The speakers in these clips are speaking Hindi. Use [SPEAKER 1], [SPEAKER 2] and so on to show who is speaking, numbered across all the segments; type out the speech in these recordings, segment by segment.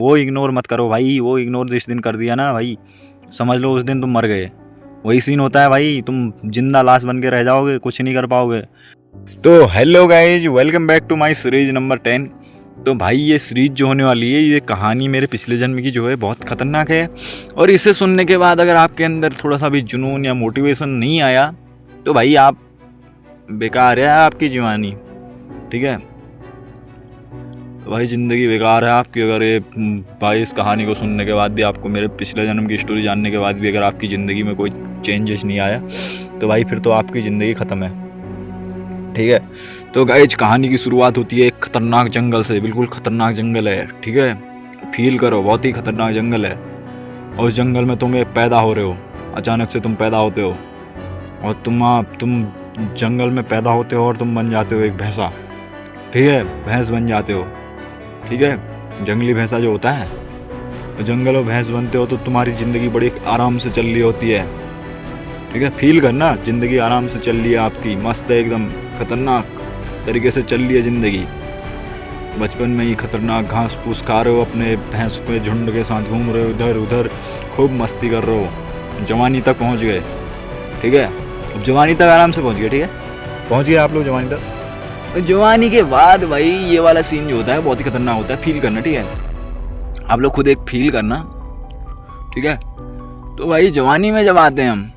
[SPEAKER 1] वो इग्नोर मत करो भाई, वो इग्नोर जिस दिन कर दिया ना भाई, समझ लो उस दिन तुम मर गए। वही सीन होता है भाई, तुम जिंदा लाश बन के रह जाओगे, कुछ नहीं कर पाओगे। तो hello guys, welcome back to my series number 10। तो भाई ये सीरीज जो होने वाली है, ये कहानी मेरे पिछले जन्म की जो है बहुत खतरनाक है। और इसे सुनने के बाद अगर आपके अंदर थोड़ा सा भी जुनून या मोटिवेशन नहीं आया तो भाई आप बेकार है आपकी जवानी, ठीक है। तो भाई ज़िंदगी बेकार है आपकी अगर ये भाई इस कहानी को सुनने के बाद भी, आपको मेरे पिछले जन्म की स्टोरी जानने के बाद भी अगर आपकी ज़िंदगी में कोई चेंजेस नहीं आया तो भाई फिर तो आपकी ज़िंदगी ख़त्म है, ठीक है। तो गाइज कहानी की शुरुआत होती है एक खतरनाक जंगल से। बिल्कुल खतरनाक जंगल है, ठीक है। फील करो, बहुत ही खतरनाक जंगल है। और उस जंगल में तुम एक पैदा हो रहे हो, अचानक से तुम पैदा होते हो और तुम जंगल में पैदा होते हो और तुम बन जाते हो एक भैंसा, ठीक है। भैंस बन जाते हो, ठीक है। जंगली भैंसा जो होता है, तो जंगल में भैंस बनते हो तो तुम्हारी ज़िंदगी बड़ी आराम से चल रही होती है, ठीक है। फील करना, ज़िंदगी आराम से चल रही है आपकी, मस्त है एकदम, खतरनाक तरीके से चल रही है ज़िंदगी। बचपन में ही खतरनाक घास फूस खा रहे हो, अपने भैंस के झुंड के साथ घूम रहे हो, इधर उधर खूब मस्ती कर रहे हो। जवानी तक पहुंच गए, ठीक है। अब जवानी तक आराम से पहुंच गए, ठीक है, पहुंच गए आप लोग जवानी तक। तो जवानी के बाद भाई ये वाला सीन जो होता है बहुत ही खतरनाक होता है। फील करना, ठीक है, आप लोग खुद एक फील करना, ठीक है। तो भाई जवानी में जब आते हैं हम,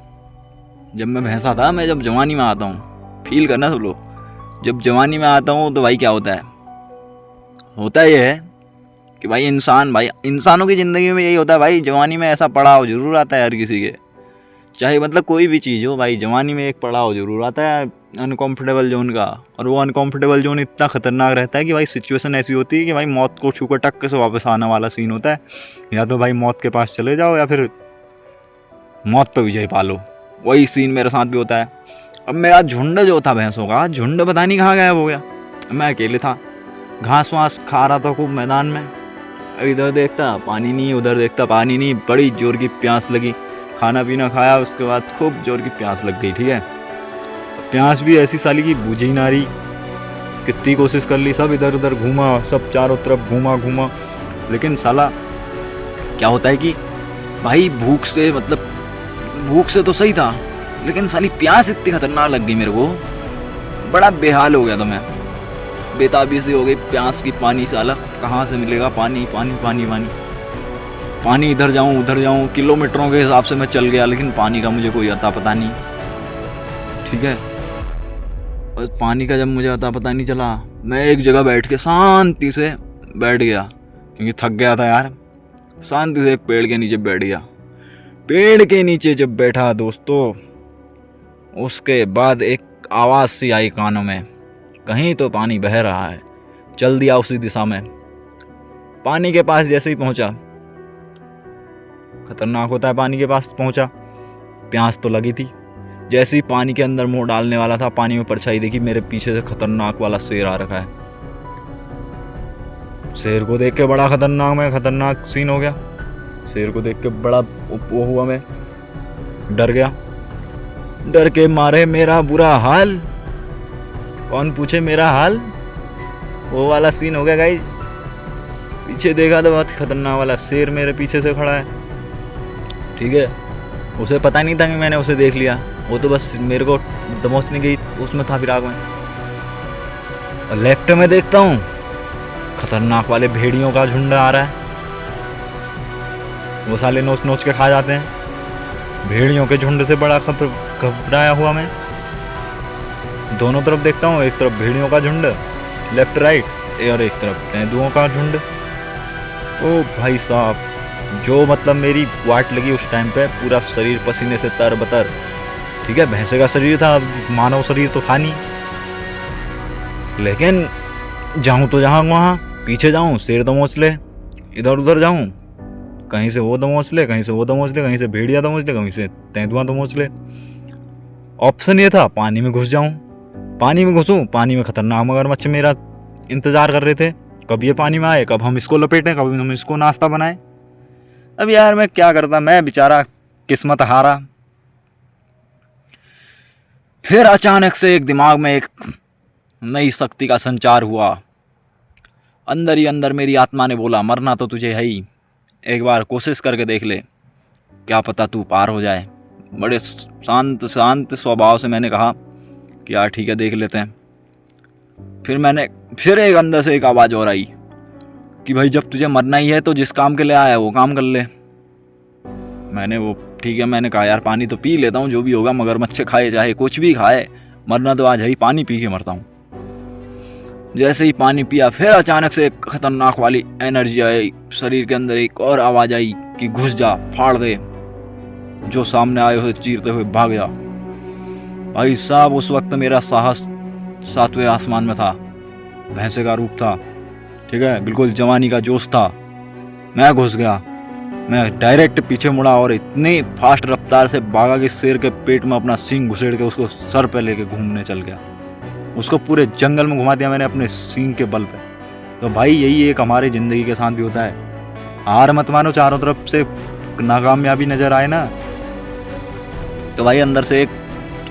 [SPEAKER 1] जब मैं भैंसा था, मैं जब जवानी में आता हूँ, फील करना सब लोग। जब जवानी में आता हूँ तो भाई क्या होता है ये है कि भाई इंसानों की ज़िंदगी में यही होता है भाई, जवानी में ऐसा पड़ाव जरूर आता है हर किसी के, चाहे मतलब कोई भी चीज़ हो भाई, जवानी में एक पड़ाव जरूर आता है अनकंफर्टेबल जोन का। और वो अनकंफर्टेबल जोन इतना खतरनाक रहता है कि भाई सिचुएशन ऐसी होती है कि भाई मौत को छूकर टक्के से वापस आने वाला सीन होता है। या तो भाई मौत के पास चले जाओ या फिर मौत पर विजय पालो। वही सीन मेरे साथ भी होता है। अब मेरा झुंड जो था भैंसों का, झुंड पता नहीं कहाँ गायब हो गया। मैं अकेले था, घास वास खा रहा था खूब मैदान में। इधर देखता पानी नहीं, उधर देखता पानी नहीं, बड़ी जोर की प्यास लगी। खाना पीना खाया, उसके बाद खूब जोर की प्यास लग गई, ठीक है। प्यास भी ऐसी साली की बुझी ना रही, कितनी कोशिश कर ली, सब इधर उधर घूमा, सब चारों तरफ घूमा, लेकिन साला क्या होता है कि भाई भूख से तो सही था, लेकिन साली प्यास इतनी खतरनाक लग गई मेरे को, बड़ा बेहाल हो गया था मैं, बेताबी सी हो गई प्यास की। पानी साला कहाँ से मिलेगा, पानी पानी पानी पानी पानी, इधर जाऊँ उधर जाऊँ, किलोमीटरों के हिसाब से मैं चल गया, लेकिन पानी का मुझे कोई अता पता नहीं, ठीक है। और पानी का जब मुझे अता पता नहीं चला, मैं एक जगह बैठ के शांति से बैठ गया, क्योंकि थक गया था यार। शांति से एक पेड़ के नीचे बैठ गया। पेड़ के नीचे जब बैठा दोस्तों, उसके बाद एक आवाज़ सी आई कानों में, कहीं तो पानी बह रहा है। चल दिया उसी दिशा में। पानी के पास जैसे ही पहुंचा, खतरनाक होता है, पानी के पास पहुंचा, प्यास तो लगी थी। जैसे ही पानी के अंदर मुंह डालने वाला था, पानी में परछाई देखी, मेरे पीछे से खतरनाक वाला शेर आ रखा है। शेर को देख के बड़ा खतरनाक सीन हो गया। शेर को देख के बड़ा वो हुआ, मैं डर गया। डर के मारे मेरा बुरा हाल, कौन पूछे मेरा हाल, वो वाला सीन हो गया गाइस। पीछे देखा तो बहुत खतरनाक वाला शेर मेरे पीछे से खड़ा है, ठीक है। उसे पता नहीं था कि मैंने उसे देख लिया, वो तो बस मेरे को दमोचने की उसमें था, फिराक में। और लेफ्ट में देखता हूँ खतरनाक वाले भेड़ियों का झुंड आ रहा है। वो साले नोच नोच के खा जाते हैं। भेड़ियों के झुंड से बड़ा घबराया हुआ मैं। दोनों तरफ देखता हूँ, एक तरफ भेड़ियों का झुंड लेफ्ट राइट, और एक तरफ तेंदुओं का झुंड। ओ भाई साहब, जो मतलब मेरी वाट लगी उस टाइम पे, पूरा शरीर पसीने से तरबतर, ठीक है। भैंसे का शरीर था, मानव शरीर तो था नहीं, लेकिन जाऊं तो जहां वहां, पीछे जाऊं शेर दमोच ले, इधर उधर जाऊं कहीं से वो दमोच ले, कहीं से वो दमोच ले, कहीं से भेड़िया दमोच ले, कहीं से तेंदुआ दमोच ले। ऑप्शन ये था पानी में घुस जाऊं। पानी में घुसूं, पानी में खतरनाक मगरमच्छ मेरा इंतजार कर रहे थे, कब ये पानी में आए, कब हम इसको लपेटें, कब हम इसको नाश्ता बनाएं। अब यार मैं क्या करता, मैं बेचारा किस्मत हारा। फिर अचानक से एक दिमाग में एक नई शक्ति का संचार हुआ। अंदर ही अंदर मेरी आत्मा ने बोला मरना तो तुझे है ही, एक बार कोशिश करके देख ले, क्या पता तू पार हो जाए। बड़े शांत शांत स्वभाव से मैंने कहा कि यार ठीक है देख लेते हैं। फिर एक अंदर से एक आवाज़ और आई कि भाई जब तुझे मरना ही है तो जिस काम के लिए आया है वो काम कर ले। मैंने कहा यार पानी तो पी लेता हूँ, जो भी होगा, मगरमच्छ खाए चाहे कुछ भी खाए, मरना तो आज है ही, पानी पी के मरता हूँ। जैसे ही पानी पिया फिर अचानक से एक खतरनाक वाली एनर्जी आई शरीर के अंदर, एक और आवाज़ आई कि घुस जा, फाड़ दे, जो सामने आए हुए चीरते हुए भाग जा। भाई साहब उस वक्त मेरा साहस 7वें आसमान में था, भैंसे का रूप था, ठीक है, बिल्कुल जवानी का जोश था। मैं घुस गया, मैं डायरेक्ट पीछे मुड़ा और इतनी फास्ट रफ्तार से भागा कि शेर के पेट में अपना सींग घुसेड़ के उसको सर पे लेके घूमने चल गया। उसको पूरे जंगल में घुमा दिया मैंने अपने सींग के बल पे। तो भाई यही एक हमारी ज़िंदगी के साथ भी होता है, हार मत मानो, चारों तरफ से नाकामयाबी नज़र आए ना तो भाई अंदर से एक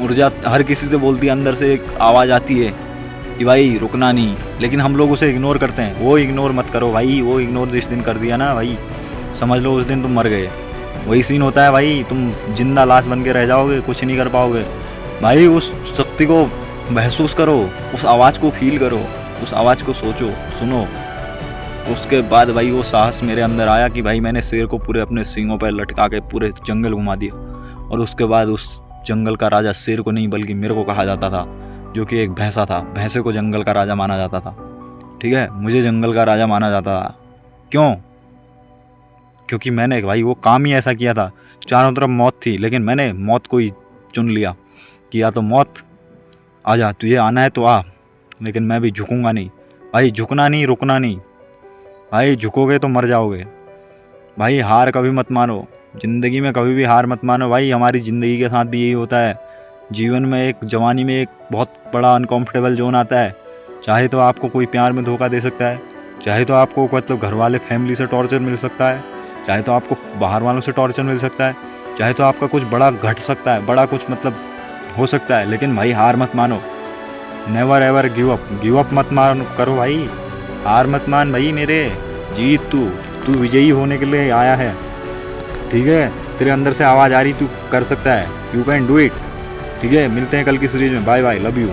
[SPEAKER 1] ऊर्जा हर किसी से बोलती है, अंदर से एक आवाज़ आती है कि भाई रुकना नहीं, लेकिन हम लोग उसे इग्नोर करते हैं। वो इग्नोर मत करो भाई, वो इग्नोर जिस दिन कर दिया ना भाई, समझ लो उस दिन तुम मर गए। वही सीन होता है भाई, तुम जिंदा लाश बन के रह जाओगे, कुछ नहीं कर पाओगे। भाई उस शक्ति को महसूस करो, उस आवाज़ को फील करो, उस आवाज़ को सोचो, सुनो। उसके बाद भाई वो साहस मेरे अंदर आया कि भाई मैंने शेर को पूरे अपने सींगों पर लटका के पूरे जंगल घुमा दिया। और उसके बाद उस जंगल का राजा शेर को नहीं बल्कि मेरे को कहा जाता था, जो कि एक भैंसा था। भैंसे को जंगल का राजा माना जाता था, ठीक है, मुझे जंगल का राजा माना जाता था। क्यों? क्योंकि मैंने भाई वो काम ही ऐसा किया था। चारों तरफ मौत थी, लेकिन मैंने मौत को ही चुन लिया कि या तो मौत आ जा, तुझे आना है तो आ, लेकिन मैं भी झुकूंगा नहीं। भाई झुकना नहीं, रुकना नहीं। भाई झुकोगे तो मर जाओगे। भाई हार कभी मत मानो, ज़िंदगी में कभी भी हार मत मानो। भाई हमारी ज़िंदगी के साथ भी यही होता है। जीवन में एक जवानी में एक बहुत बड़ा अनकंफर्टेबल जोन आता है। चाहे तो आपको कोई प्यार में धोखा दे सकता है, चाहे तो आपको मतलब घर वाले फैमिली से टॉर्चर मिल सकता है, चाहे तो आपको बाहर वालों से टॉर्चर मिल सकता है, चाहे तो आपका कुछ बड़ा घट सकता है, बड़ा कुछ मतलब हो सकता है। लेकिन भाई हार मत मानो, नेवर एवर गिव अप मत मान करो भाई, हार मत मान भाई मेरे। जीत तू विजयी होने के लिए आया है, ठीक है, तेरे अंदर से आवाज़ आ रही, तू कर सकता है, यू कैन डू इट। ठीक है, मिलते हैं कल की सीरीज में, बाय बाय, लव यू।